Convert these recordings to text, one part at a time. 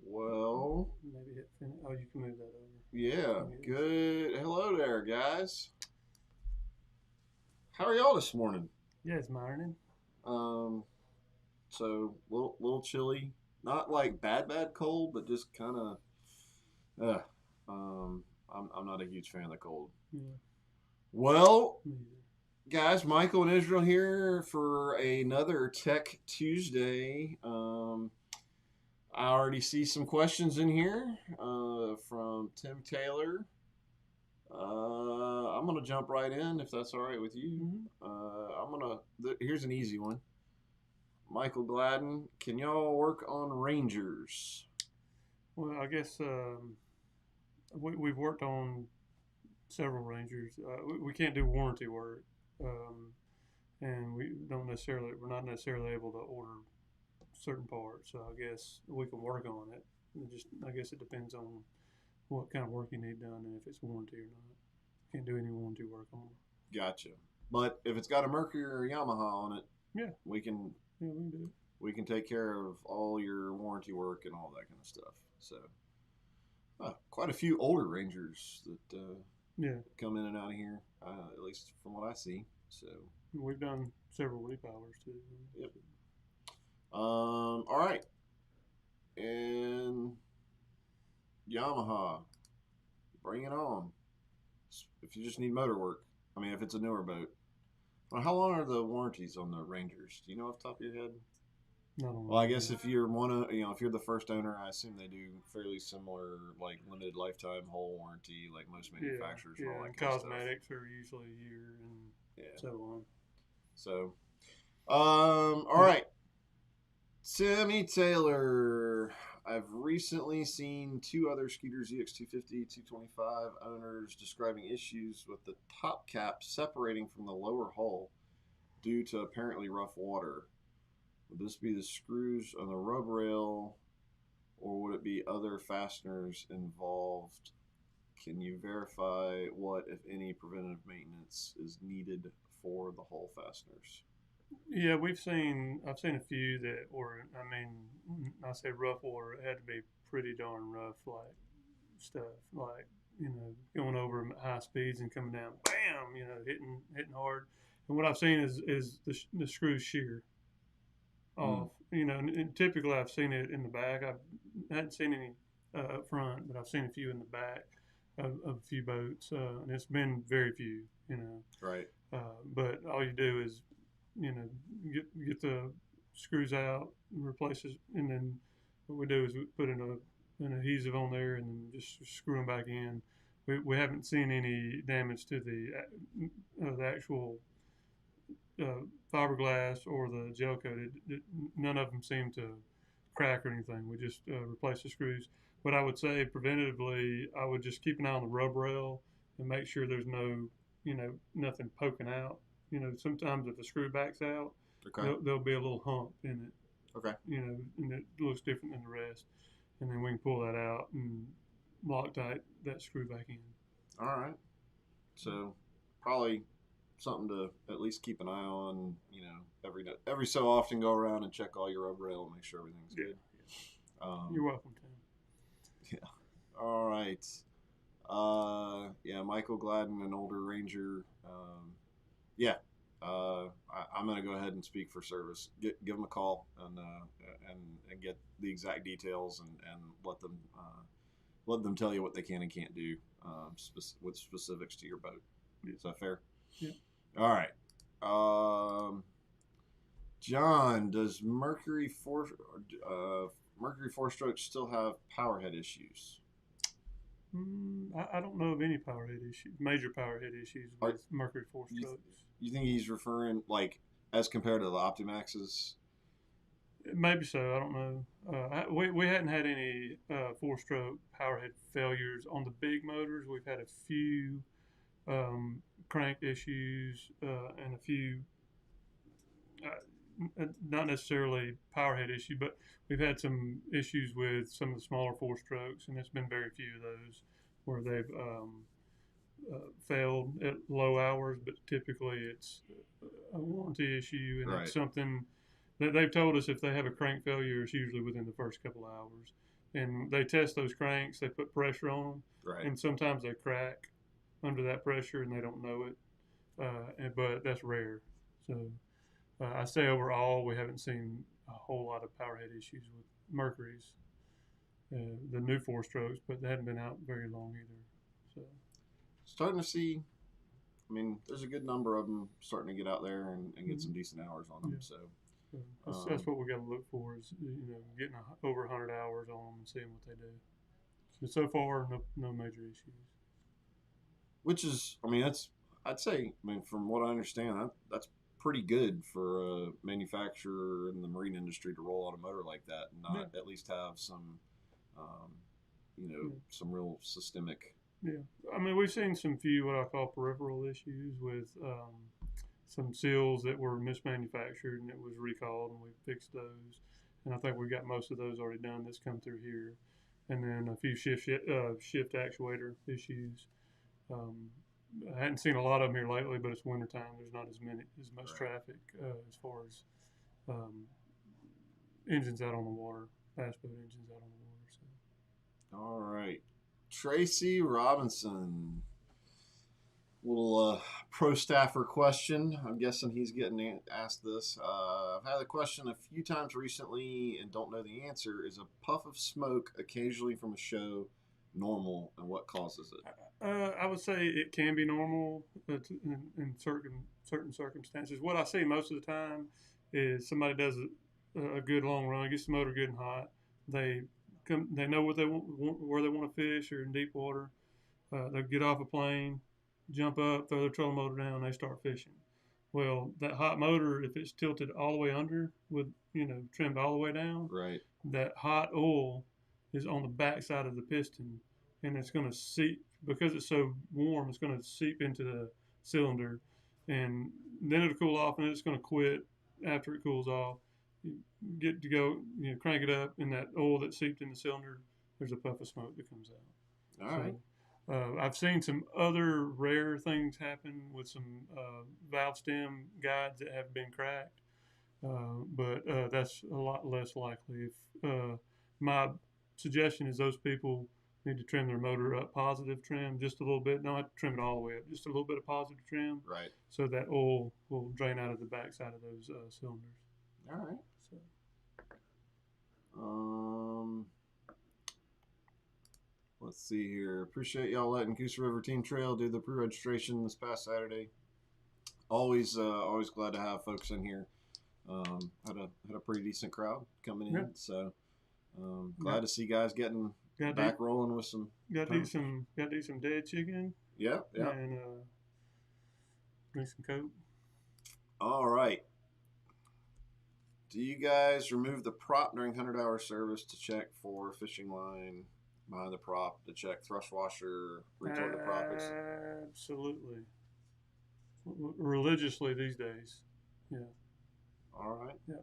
Well, Maybe hit finish. Oh, you can move that over. yeah, Yes. good. Hello there, guys. How are y'all this morning? Yeah, it's Myron. Um, so little chilly, not like bad cold, but just kind of. Uh, um, I'm not a huge fan of the cold. Yeah. Well, Me guys, Michael and Israel here for another Tech Tuesday. I already see some questions in here from Tim Taylor. I'm gonna jump right in if that's all right with you. Mm-hmm. Here's an easy one. Michael Gladden, can y'all work on Rangers? Well, I guess we've worked on several Rangers. We can't do warranty work, um, and we're not necessarily able to order certain parts. So I guess we can work on it. I guess it depends on what kind of work you need done and if it's warranty or not. Can't do any warranty work on them. Gotcha. But if it's got a Mercury or a Yamaha on it, Yeah, we can yeah, we can do it. we can take care of all your warranty work and all that kind of stuff. So, quite a few older Rangers that Yeah, come in and out of here, at least from what I see. So, we've done several repowers too. yep. All right. And Yamaha, bring it on. If you just need motor work, I mean, if it's a newer boat. Well, how long are the warranties on the Rangers? Do you know off the top of your head? Not on Well, I guess yeah. if you're one of, if you're the first owner, I assume they do fairly similar, like limited lifetime whole warranty, like most manufacturers and all Yeah, that and kind of stuff. cosmetics are usually a year and Yeah. so on. So, all right. Timmy Taylor. I've recently seen two other Skeeter ZX250, 225 owners describing issues with the top cap separating from the lower hull due to apparently rough water. Would this be the screws on the rub rail, or would it be other fasteners involved? Can you verify what, if any, preventative maintenance is needed for the hull fasteners? Yeah, I've seen a few that were. I mean, I say rough water. It had to be pretty darn rough, like stuff, like going over 'em at high speeds and coming down, bam, hitting hard. And what I've seen is the screws shear Mm, off. And typically I've seen it in the back. I hadn't seen any up front, but I've seen a few in the back of a few boats, and it's been very few. right. But all you do is you know get the screws out and replace it, and then what we do is we put an adhesive on there and then just screw them back in. We haven't seen any damage to the actual uh, fiberglass or the gel coated. None of them seem to crack or anything. We just replace the screws. But I would say preventatively, I would just keep an eye on the rub rail and make sure there's nothing poking out. Sometimes if the screw backs out, Okay. there'll be a little hump in it. Okay. And it looks different than the rest. And then we can pull that out and Loctite that screw back in. All right. So probably something to at least keep an eye on. Every so often go around and check all your rub rail and make sure everything's Yeah. good. You're Um, welcome, Tim. yeah. All right. Yeah, Michael Gladden, an older Ranger. Yeah, I'm going to go ahead and speak for service. Give them a call and get the exact details and let them tell you what they can and can't do with specifics to your boat. Yeah. Is that fair? Yeah. All right. John, does Mercury four strokes still have powerhead issues? I don't know of any major power head issues Are with Mercury four you strokes. you think he's referring like as compared to the Optimaxes? Maybe so. I don't know. We hadn't had any four stroke power head failures on the big motors. We've had a few crank issues and a few not necessarily power head issue, but we've had some issues with some of the smaller four strokes, and it's been very few of those where they've failed at low hours. But typically, it's a warranty issue, and it's Right. something they've told us if they have a crank failure, it's usually within the first couple of hours. And they test those cranks, they put pressure on them, Right. and sometimes they crack under that pressure and they don't know it. But that's rare. So I say overall, we haven't seen a whole lot of powerhead issues with Mercury's, the new four strokes, but they hadn't been out very long either. So Starting to see. I mean, there's a good number of them starting to get out there and get some decent hours on them. Yeah. So that's what we got to look for is getting over 100 hours on them and seeing what they do. But so far, no major issues. which is, I mean, I'd say, I mean, from what I understand, that's pretty good for a manufacturer in the marine industry to roll out a motor like that and not at least have some, some real systemic. Yeah, I mean, we've seen some few what I call peripheral issues with some seals that were mismanufactured and it was recalled, and we fixed those. And I think we got most of those already done that's come through here. And then a few shift actuator issues. I hadn't seen a lot of them here lately, but it's wintertime. There's not as much traffic as far as engines out on the water, fast boat engines out on the water. So. All right. Tracy Robinson. Little pro staffer question. I'm guessing he's getting asked this. I've had the question a few times recently and don't know the answer. Is a puff of smoke occasionally from a show normal, and what causes it? I would say it can be normal in certain circumstances. What I see most of the time is somebody does a good long run, gets the motor good and hot. They know where they want to fish or in deep water. They get off a plane, jump up, throw their trolling motor down, and they start fishing. Well, that hot motor, if it's tilted all the way under with trimmed all the way down, right, that hot oil is on the back side of the piston, and it's going to seep because it's so warm. It's going to seep into the cylinder, and then it'll cool off, and it's going to quit after it cools off. You get to go, crank it up, and that oil that seeped in the cylinder, there's a puff of smoke that comes out. All right. I've seen some other rare things happen with some valve stem guides that have been cracked, but that's a lot less likely. If my suggestion is those people need to trim their motor up positive trim just a little bit, not trim it all the way up, just a little bit of positive trim, right? So that oil will drain out of the backside of those cylinders. All right. Let's see here. Appreciate y'all letting Coosa River Team Trail do the pre-registration this past Saturday. Always glad to have folks in here. Had a pretty decent crowd coming in, so glad to see guys getting back rolling with some. Got to eat some dead chicken. Yeah. And drink some Coke. All right. Do you guys remove the prop during 100-hour service to check for fishing line behind the prop, to check thrust washer, retort the proppets? Absolutely. Religiously these days. Yeah. All right. Yeah.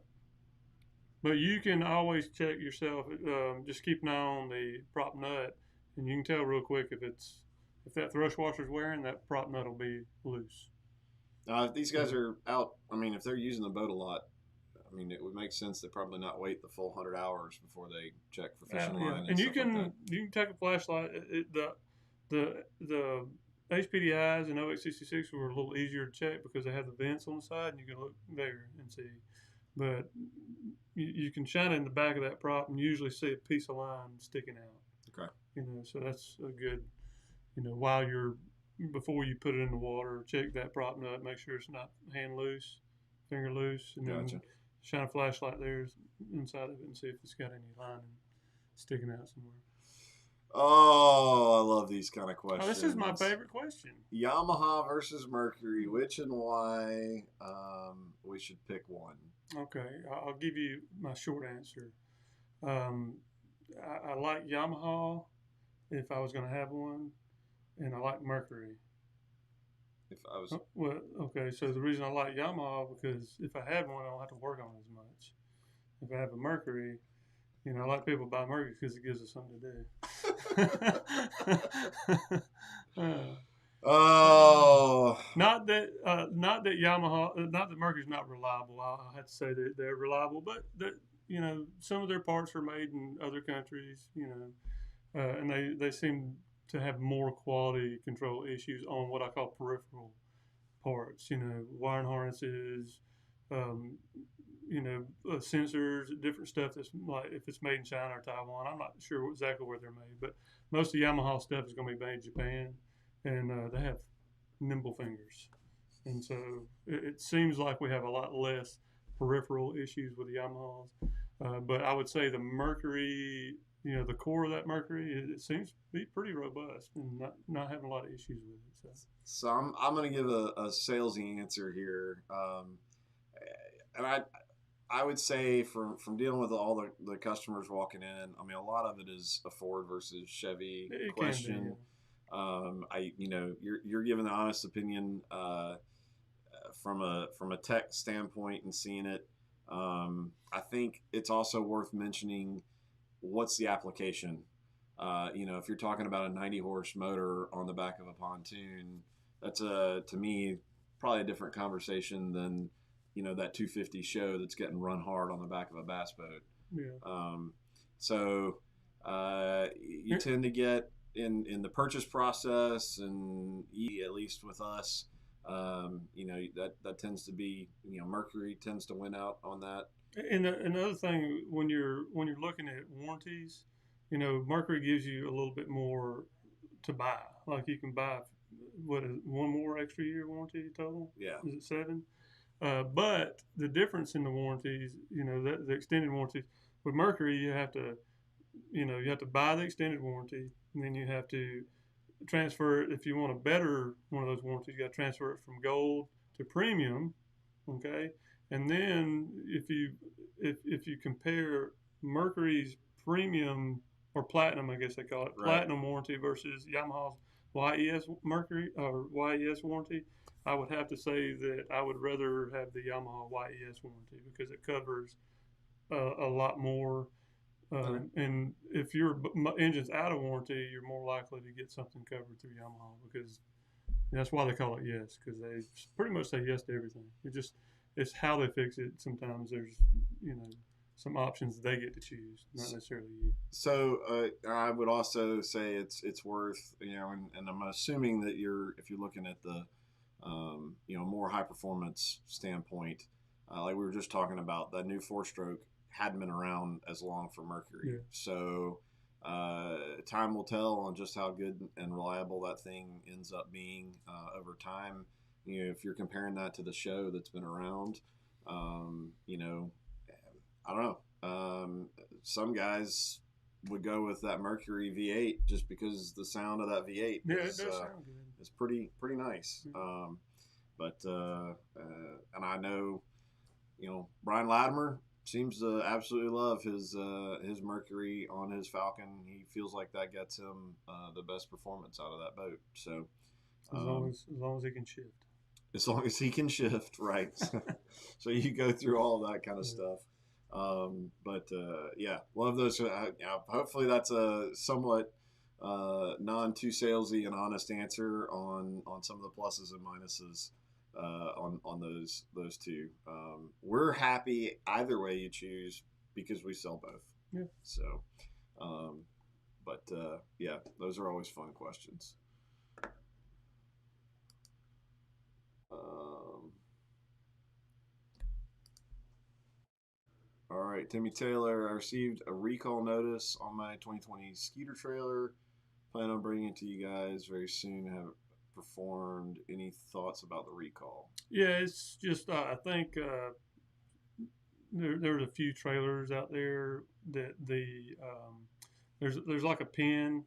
But you can always check yourself. Just keep an eye on the prop nut, and you can tell real quick if that thrust washer's wearing, that prop nut will be loose. If these guys are out, I mean, if they're using the boat a lot, I mean, it would make sense to probably not wait the full 100 hours before they check for fishing line. And you can take a flashlight. The HPDIs and OX66 were a little easier to check because they have the vents on the side, and you can look there and see. But you can shine it in the back of that prop and usually see a piece of line sticking out. Okay. So that's a good, before you put it in the water, check that prop nut, make sure it's not hand loose, finger loose, and then shine a flashlight there inside of it and see if it's got any lining sticking out somewhere. Oh, I love these kind of questions. Oh, this is my favorite question. Yamaha versus Mercury, which and why? We should pick one. Okay, I'll give you my short answer. I like Yamaha if I was going to have one, and I like Mercury. If I was okay. So the reason I like Yamaha because if I had one, I don't have to work on it as much. If I have a Mercury, I like people buy Mercury because it gives us something to do. Oh, Not that Yamaha, not that Mercury's not reliable. I have to say that they're reliable, but that some of their parts are made in other countries. And they seem to have more quality control issues on what I call peripheral parts. Wiring harnesses, um, sensors, different stuff that's like if it's made in China or Taiwan. I'm not sure exactly where they're made, but most of Yamaha stuff is going to be made in Japan, and they have nimble fingers, and so it seems like we have a lot less peripheral issues with the Yamahas. But I would say the Mercury, the core of that Mercury, it seems to be pretty robust and not having a lot of issues with it. So I'm going to give a salesy answer here, and I would say from dealing with all the customers walking in, I mean a lot of it is a Ford versus Chevy It question. can be, You're giving the honest opinion from a tech standpoint and seeing it. I think it's also worth mentioning what's the application. If you're talking about a 90 horse motor on the back of a pontoon, that's to me probably a different conversation than that 250 show that's getting run hard on the back of a bass boat. Yeah. So you tend to get in the purchase process, and at least with us, that tends to be Mercury tends to win out on that. And another thing, when you're looking at warranties, Mercury gives you a little bit more to buy. Like you can buy one more extra year warranty total. Yeah. Is it 7? But the difference in the warranties, the extended warranties with Mercury, you have to buy the extended warranty, and then you have to transfer it. If you want a better one of those warranties, you got to transfer it from gold to premium. Okay, and then if you compare Mercury's premium or platinum, I guess they call it, Right. platinum warranty versus Yamaha's YES Mercury or YES warranty, I would have to say that I would rather have the Yamaha YES warranty because it covers a lot more. And if your engine's out of warranty, you're more likely to get something covered through Yamaha because that's why they call it yes, because they pretty much say yes to everything. It's how they fix it. Sometimes there's some options they get to choose, not necessarily you. So I would also say it's worth and I'm assuming that if you're looking at the more high performance standpoint, like we were just talking about, that new 4-stroke hadn't been around as long for Mercury. Yeah. So time will tell on just how good and reliable that thing ends up being over time. If you're comparing that to the show that's been around, I don't know. Some guys would go with that Mercury V8 just because the sound of that V8 it does sound good. Is pretty nice. Mm-hmm. And I know, Brian Latimer seems to absolutely love his Mercury on his Falcon. He feels like that gets him the best performance out of that boat. So as long as he can shift. As long as he can shift, right? So you go through all that kind of stuff. Love those. Hopefully that's a somewhat non too salesy and honest answer on some of the pluses and minuses on those two. We're happy either way you choose because we sell both. Yeah. So, those are always fun questions. All right, Timmy Taylor. I received a recall notice on my 2020 Skeeter trailer. Plan on bringing it to you guys very soon. Have performed. Any thoughts about the recall? Yeah, it's just I think there's a few trailers out there that there's like a pin.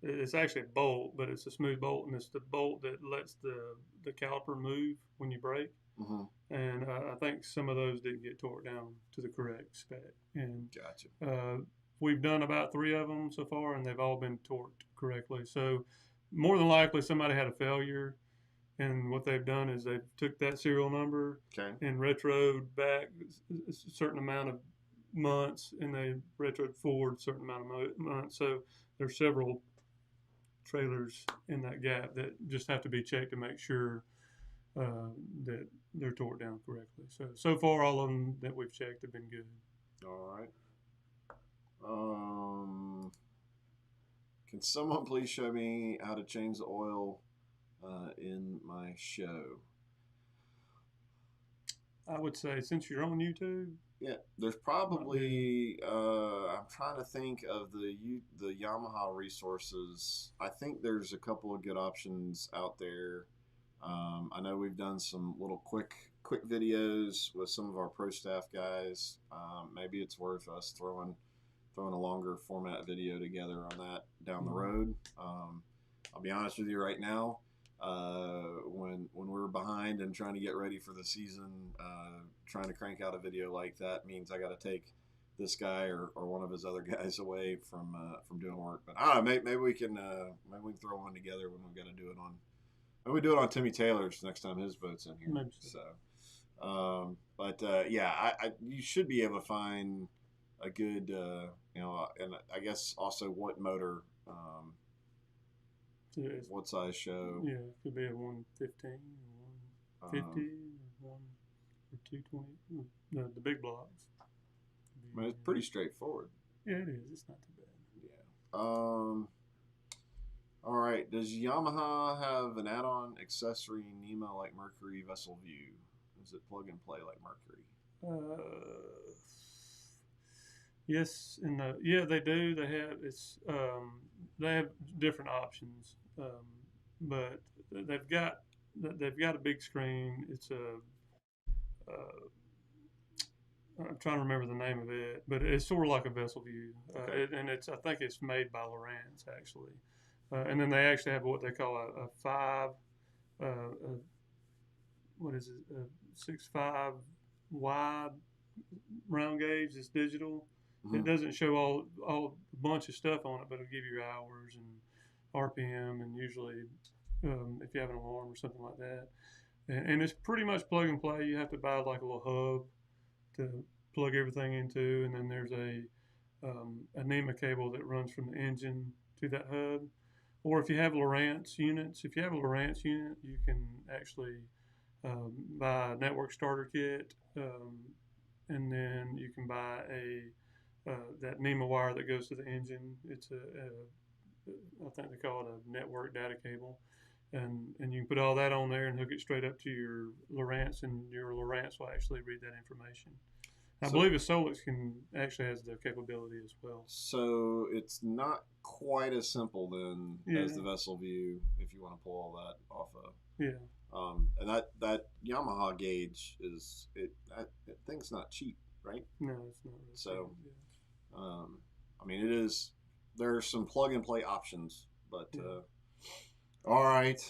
It's actually a bolt, but it's a smooth bolt, and it's the bolt that lets the caliper move when you brake. Mm-hmm. And I think some of those didn't get torqued down to the correct spec. And gotcha. We've done about 3 of them so far, and they've all been torqued correctly. So more than likely, somebody had a failure, and what they've done is they've took that serial number and retroed back a certain amount of months, and they retroed forward a certain amount of months. So there's several trailers in that gap that just have to be checked to make sure that they're torqued down correctly. So far, all of them that we've checked have been good. All right. Can someone please show me how to change the oil in my show? I would say since you're on YouTube. Yeah, there's probably I'm trying to think of the Yamaha resources. I think there's a couple of good options out there. I know we've done some little quick videos with some of our pro staff guys. Maybe it's worth us throwing a longer format video together on that down the road. I'll be honest with you right now. When we're behind and trying to get ready for the season, trying to crank out a video like that means I got to take this guy or one of his other guys away from doing work. But I don't know, maybe we can throw one together when we got to do it on. Maybe we do it on Timmy Taylor's next time his boat's in here. Maybe so. Yeah, you should be able to find a good, and I guess also what motor. What size show? Yeah, it could be a 115, 150, or 220. The big blocks. I mean, it's pretty straightforward. Yeah, it is. It's not too bad. Yeah. All right. Does Yamaha have an add-on accessory Nema like Mercury Vessel View? Is it plug and play like Mercury? Yes, and yeah, they do. They have different options. But they've got a big screen. It's I'm trying to remember the name of it, but it's sort of like a Vessel View, Okay. I think it's made by Lowrance actually, and then they actually have what they call a 5, what is it, 6.5 wide round gauge. It's digital. Mm-hmm. It doesn't show all a bunch of stuff on it, but it'll give you hours and RPM, and usually if you have an alarm or something like that. And it's pretty much plug and play. You have to buy like a little hub to plug everything into, and then there's a Nema cable that runs from the engine to that hub. Or if you have Lowrance units, you can actually buy a network starter kit, and then you can buy that Nema wire that goes to the engine. It's I think they call it a network data cable, and you can put all that on there and hook it straight up to your Lowrance, and your Lowrance will actually read that information. I believe a Solix actually has the capability as well. So it's not quite as simple then as the Vessel View if you want to pull all that off of. Yeah. And that Yamaha gauge that thing's not cheap, right? No, it's not. Really so, I mean, it is. There are some plug and play options, but all right.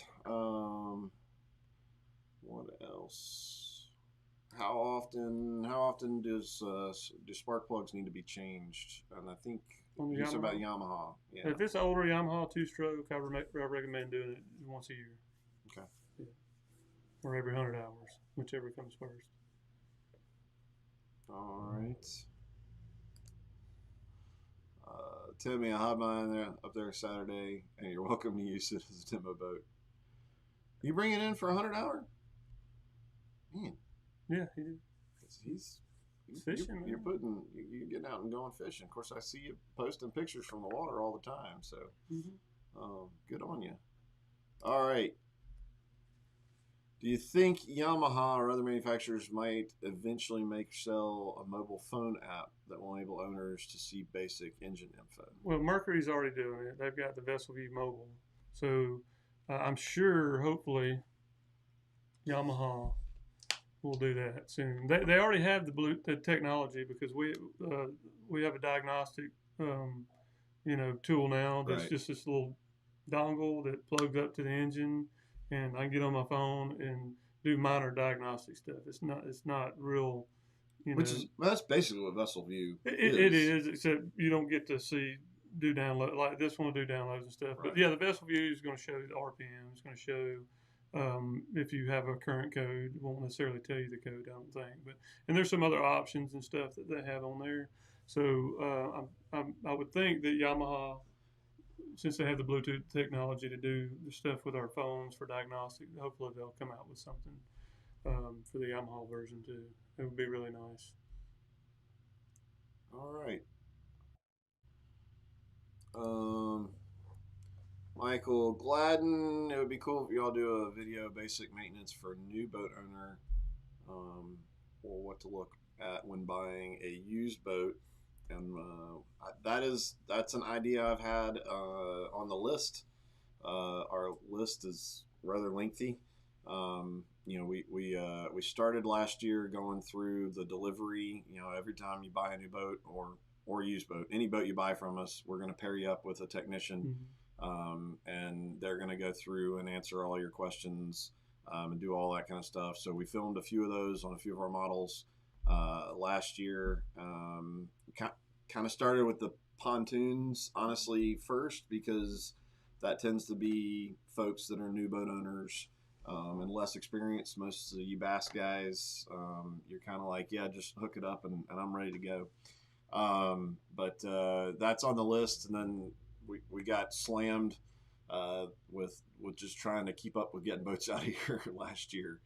What else? How often do spark plugs need to be changed? And I think you said about Yamaha. Yeah. If it's older Yamaha 2-stroke, I recommend doing it once a year. Okay. Yeah. Or every 100 hours, whichever comes first. All right. Timmy, I'll have mine up there Saturday, and you're welcome to use it as a demo boat. You bring it in for 100 hour? Man. Yeah, he did. He's fishing. You're getting out and going fishing. Of course, I see you posting pictures from the water all the time. So, good on you. All right. Do you think Yamaha or other manufacturers might eventually sell a mobile phone app that will enable owners to see basic engine info? Well, Mercury's already doing it. They've got the Vessel View Mobile. So I'm sure, hopefully, Yamaha will do that soon. They already have the technology, because we have a diagnostic tool now that's just this little dongle that plugs up to the engine, and I can get on my phone and do minor diagnostic stuff. It's not real, that's basically what Vessel View is. It is, except you don't get to do download like this one will do downloads and stuff. Right. But yeah, the Vessel View is going to show the RPM. It's going to show if you have a current code. It won't necessarily tell you the code, I don't think. And there's some other options and stuff that they have on there. So I would think that Yamaha since they have the Bluetooth technology to do the stuff with our phones for diagnostic, hopefully they'll come out with something for the Yamaha version too. It would be really nice. All right. Um, Michael Gladden, it would be cool if y'all do a video basic maintenance for new boat owner, or what to look at when buying a used boat. And that's an idea I've had on the list. Our list is rather lengthy. We started last year going through the delivery. Every time you buy a new boat or used boat, any boat you buy from us, we're going to pair you up with a technician, and they're going to go through and answer all your questions, and do all that kind of stuff. So we filmed a few of those on a few of our models last year. Kind of started with the pontoons, honestly, first, because that tends to be folks that are new boat owners, and less experienced. Most of you bass guys, you're kind of like, yeah, just hook it up and I'm ready to go. But that's on the list. And then we got slammed with just trying to keep up with getting boats out of here last year.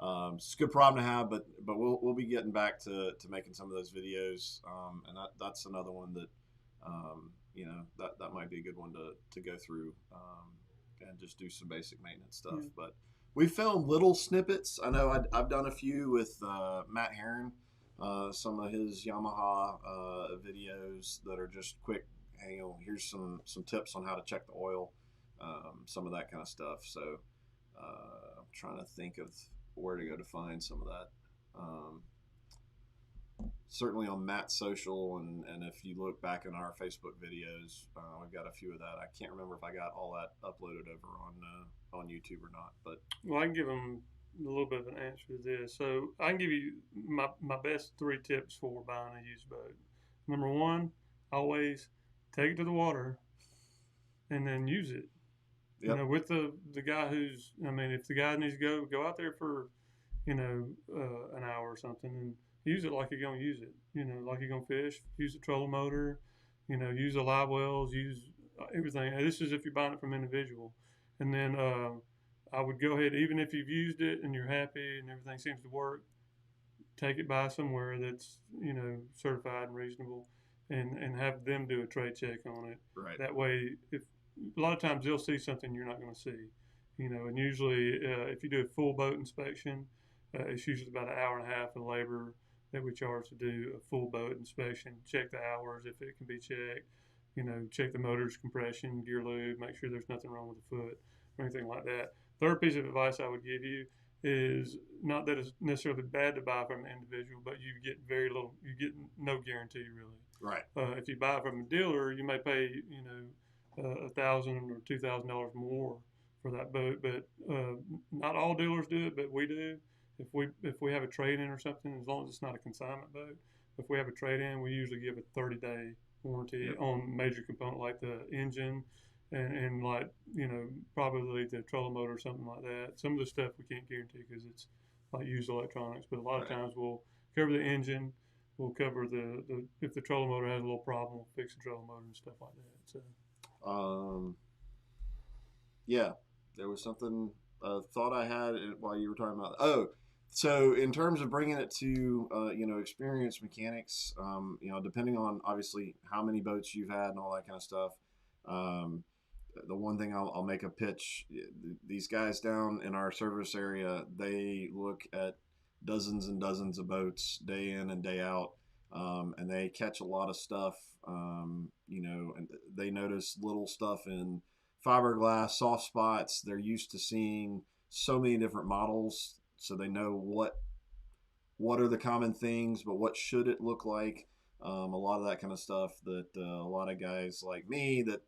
It's a good problem to have, but we'll be getting back to making some of those videos, and that's another one that that might be a good one to go through, and just do some basic maintenance stuff. Yeah. But we filmed little snippets. I know I've done a few with Matt Heron, some of his Yamaha videos that are just quick. Hey, here's some tips on how to check the oil, some of that kind of stuff. So I'm trying to think of where to go to find some of that. Certainly on Matt's social, and if you look back in our Facebook videos, we've got a few of that. I can't remember if I got all that uploaded over on YouTube or not. But Well, I can give them a little bit of an answer to this. So I can give you my best 3 tips for buying a used boat. Number 1, always take it to the water and then use it. Yep. With the guy who's, if the guy needs to go out there for, an hour or something, and use it like you're going to use it. Like you're going to fish. Use the trolling motor. Use the live wells. Use everything. And this is if you're buying it from individual. And then I would go ahead, even if you've used it and you're happy and everything seems to work, take it by somewhere that's certified and reasonable, and have them do a trade check on it. Right. That way, if a lot of times they'll see something you're not going to see, and usually if you do a full boat inspection, it's usually about an hour and a half of labor that we charge to do a full boat inspection. Check the hours if it can be checked. Check the motor's compression, gear lube, make sure there's nothing wrong with the foot or anything like that. Third piece of advice I would give you is not that it's necessarily bad to buy from an individual, but you get very little, you get no guarantee really. Right. If you buy from a dealer, you may pay $1,000 or $2,000 more for that boat, but not all dealers do it, but we do. If we have a trade in or something, as long as it's not a consignment boat, if we have a trade in, we usually give a 30-day warranty on major component like the engine and like probably the trolling motor or something like that. Some of the stuff we can't guarantee because it's like used electronics, but a lot of times we'll cover the engine, we'll cover the if the trolling motor has a little problem, we'll fix the trolling motor and stuff like that. So yeah, there was something thought I had while you were talking about. Oh, so in terms of bringing it to experienced mechanics, depending on obviously how many boats you've had and all that kind of stuff. The one thing I'll make a pitch. These guys down in our service area, they look at dozens and dozens of boats day in and day out, and they catch a lot of stuff. And they notice little stuff in fiberglass, soft spots. They're used to seeing so many different models, so they know what are the common things, but what should it look like. A lot of that kind of stuff that a lot of guys like me that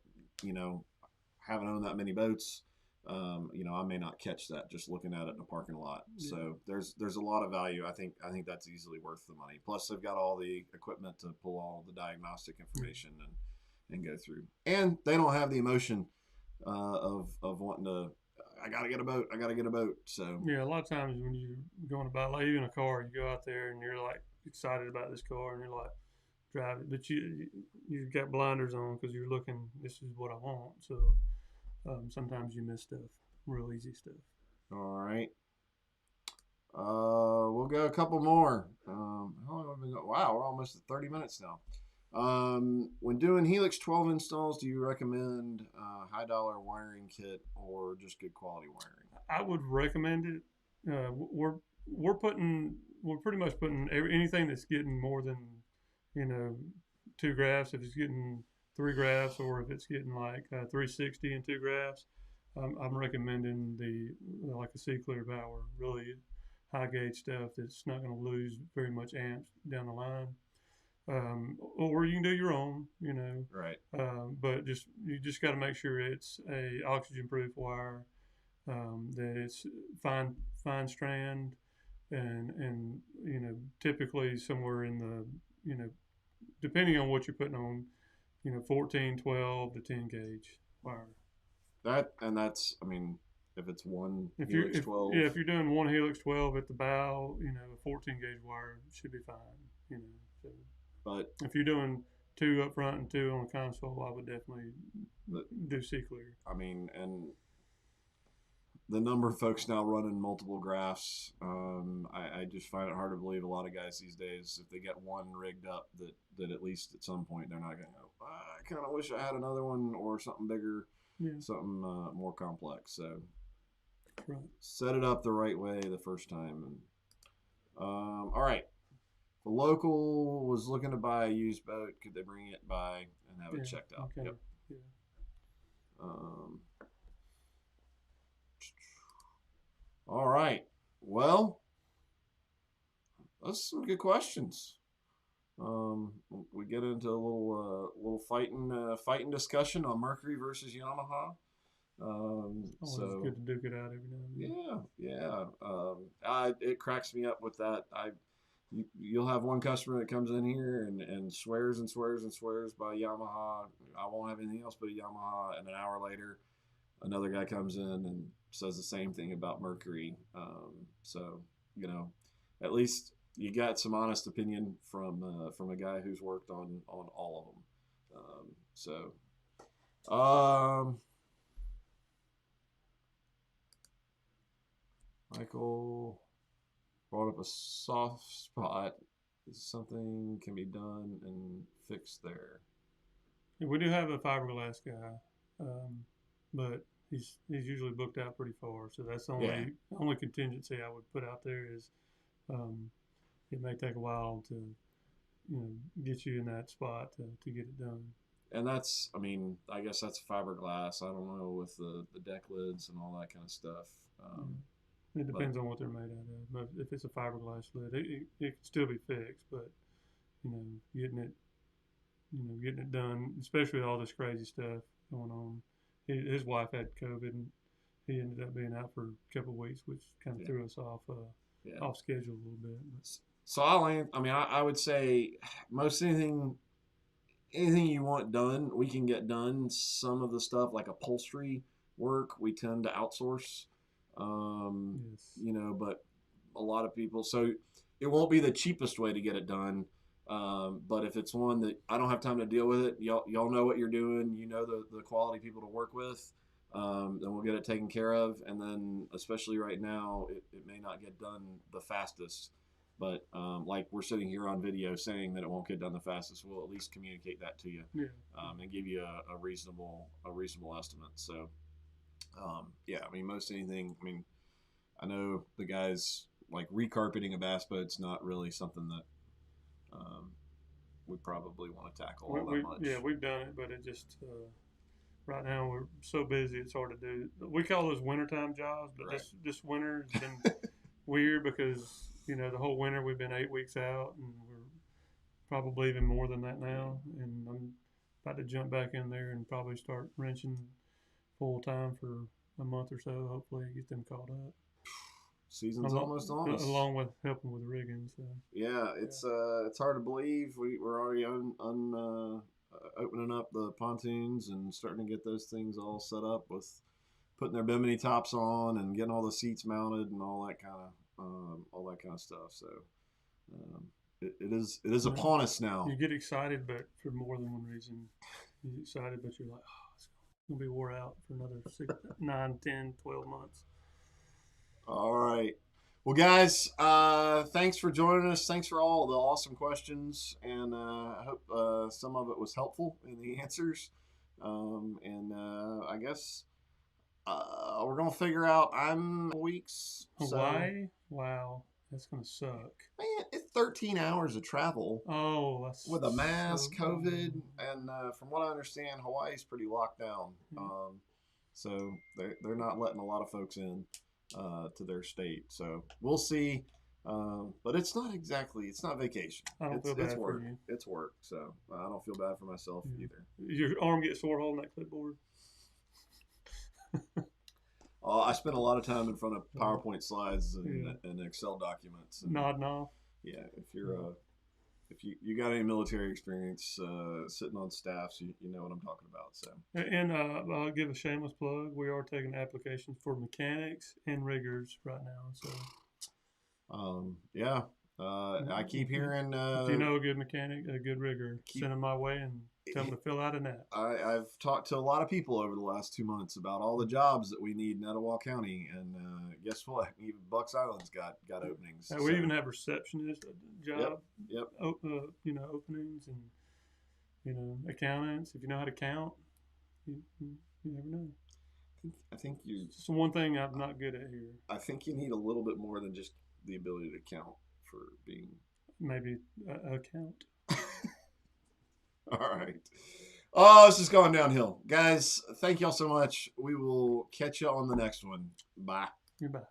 haven't owned that many boats, I may not catch that just looking at it in a parking lot. Yeah. So there's a lot of value. I think that's easily worth the money. Plus they've got all the equipment to pull all the diagnostic information and go through. And they don't have the emotion of wanting to. I gotta get a boat. So yeah, a lot of times when you're going about, like even a car, you go out there and you're like excited about this car and you're like drive it. But you've got blinders on because you're looking. This is what I want. So sometimes you miss stuff, real easy stuff. All right. We'll go a couple more. How long have we been going? Wow, we're almost at 30 minutes now. When doing Helix 12 installs, do you recommend high dollar wiring kit or just good quality wiring? I would recommend it. We're pretty much putting anything that's getting more than, you know, 2 graphs. If it's getting 3 graphs, or if it's getting like 360 and 2 graphs, I'm recommending like a C clear power, really high gauge stuff that's not going to lose very much amps down the line. Or you can do your own, you know. Right. But you just got to make sure it's a oxygen proof wire, that it's fine strand, and you know, typically somewhere in the, you know, depending on what you're putting on, you know, 14, 12 to 10 gauge wire. That's, I mean, if it's one Helix 12. If you're doing one Helix 12 at the bow, you know, a 14 gauge wire should be fine, you know. So, but if you're doing 2 up front and 2 on the console, I would definitely do C clear. I mean, and the number of folks now running multiple graphs, I just find it hard to believe a lot of guys these days, if they get one rigged up, that at least at some point they're not going to go, I kind of wish I had another one or something bigger, something more complex. So set it up the right way the first time. And all right. The local was looking to buy a used boat. Could they bring it by and have it checked out? Okay. Yep. Yeah. All right. Well, that's some good questions. We get into a little fighting discussion on Mercury versus Yamaha. It's good to duke it out every now and then. Yeah. It cracks me up with that. You'll have one customer that comes in here and swears and swears and swears by Yamaha. I won't have anything else but a Yamaha. And an hour later, another guy comes in and says the same thing about Mercury. So, you know, at least you got some honest opinion from a guy who's worked on all of them. Michael brought up a soft spot. Something can be done and fixed there. Yeah, we do have a fiberglass guy, but he's usually booked out pretty far. So that's the only contingency I would put out there is, it may take a while to, you know, get you in that spot to get it done. And that's, I mean, I guess that's fiberglass. I don't know with the deck lids and all that kind of stuff. It depends on what they're made out of. But if it's a fiberglass lid, it can still be fixed. But, you know, getting it done, especially with all this crazy stuff going on. His wife had COVID, and he ended up being out for a couple of weeks, which kind of threw us off schedule a little bit. So I would say most anything you want done, we can get done. Some of the stuff like upholstery work, we tend to outsource. You know, but a lot of people, so it won't be the cheapest way to get it done. But if it's one that I don't have time to deal with it, y'all know what you're doing, you know, the quality people to work with, then we'll get it taken care of. And then especially right now, it may not get done the fastest, but like we're sitting here on video saying that it won't get done the fastest, we'll at least communicate that to you, and give you a reasonable estimate. So I mean, most anything, I mean, I know the guys like recarpeting a bass boat's not really something that we probably want to tackle all that much. Yeah, we've done it, but it just right now we're so busy it's hard to do. We call those wintertime jobs, but this winter has been weird because, you know, the whole winter we've been 8 weeks out, and we're probably even more than that now. And I'm about to jump back in there and probably start wrenching full time for a month or so. Hopefully, get them caught up. Season's almost on us. Along with helping with rigging. So it's hard to believe we're already opening up the pontoons and starting to get those things all set up with putting their bimini tops on and getting all the seats mounted and all that kind of stuff. So it is upon us now. You get excited, but for more than one reason. You're excited, but you're like, oh, it's going to be wore out for another 6, 9, 10, 12 months. All right. Well, guys, thanks for joining us. Thanks for all the awesome questions, and I hope some of it was helpful in the answers. I guess we're gonna figure out. I'm weeks. Hawaii? So, wow, that's gonna suck. Man, it's 13 hours of travel. Oh, that's with a mask, so COVID, and from what I understand, Hawaii's pretty locked down. So they're not letting a lot of folks in to their state. So we'll see. But it's not vacation. I don't feel bad it's work. For you. It's work. So I don't feel bad for myself either. Your arm gets sore holding that clipboard. I spent a lot of time in front of PowerPoint slides and Excel documents. And, nodding off. Yeah, if you got any military experience sitting on staffs, you know what I'm talking about. So. And I'll give a shameless plug. We are taking applications for mechanics and riggers right now. So. Yeah. I keep hearing. If you know a good mechanic, a good rigger, send them my way and tell them to fill out an app. I've talked to a lot of people over the last 2 months about all the jobs that we need in Etowah County, and guess what? Even Bucks Island's got openings. We even have receptionist job. Yep. Openings and accountants. If you know how to count, you never know. I think you. It's one thing I'm not good at here. I think you need a little bit more than just the ability to count for being. Maybe a count. All right. Oh, this is going downhill. Guys, thank y'all so much. We will catch you on the next one. Bye. Goodbye.